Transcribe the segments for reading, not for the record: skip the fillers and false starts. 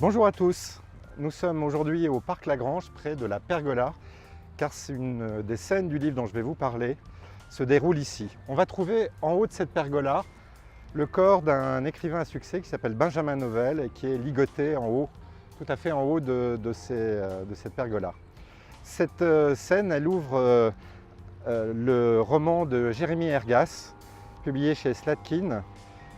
Bonjour à tous, nous sommes aujourd'hui au Parc Lagrange près de la Pergola car c'est une des scènes du livre dont je vais vous parler se déroule ici. On va trouver en haut de cette pergola le corps d'un écrivain à succès qui s'appelle Benjamin Novelle et qui est ligoté en haut, tout à fait en haut de cette pergola. Cette scène, elle ouvre le roman de Jérémy Ergas, publié chez Slatkin,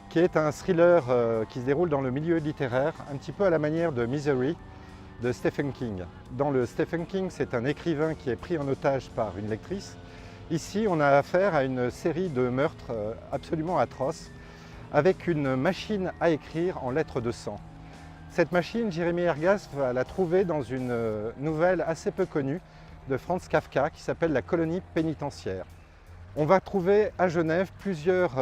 qui est un thriller qui se déroule dans le milieu littéraire, un petit peu à la manière de Misery de Stephen King. Dans le Stephen King, c'est un écrivain qui est pris en otage par une lectrice. Ici, on a affaire à une série de meurtres absolument atroces, avec une machine à écrire en lettres de sang. Cette machine, Jérémy Ergas va la trouver dans une nouvelle assez peu connue de Franz Kafka qui s'appelle La colonie pénitentiaire. On va trouver à Genève plusieurs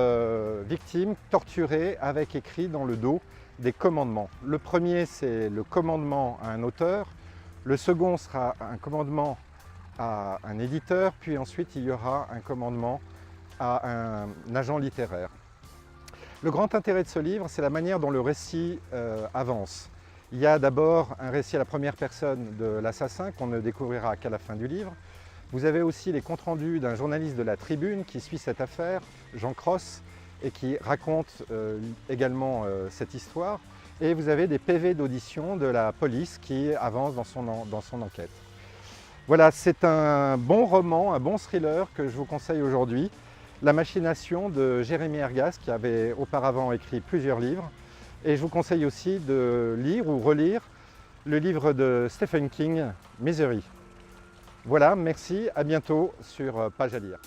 victimes torturées avec écrit dans le dos des commandements. Le premier, c'est le commandement à un auteur. Le second sera un commandement à un éditeur. Puis ensuite, il y aura un commandement à un agent littéraire. Le grand intérêt de ce livre, c'est la manière dont le récit avance. Il y a d'abord un récit à la première personne de l'assassin qu'on ne découvrira qu'à la fin du livre. Vous avez aussi les comptes rendus d'un journaliste de la Tribune qui suit cette affaire, Jean Cross, et qui raconte également cette histoire. Et vous avez des PV d'audition de la police qui avance dans son enquête. Voilà, c'est un bon roman, un bon thriller que je vous conseille aujourd'hui. La machination de Jérémy Ergas, qui avait auparavant écrit plusieurs livres. Et je vous conseille aussi de lire ou relire le livre de Stephen King, Misery. Voilà, merci, à bientôt sur Page à lire.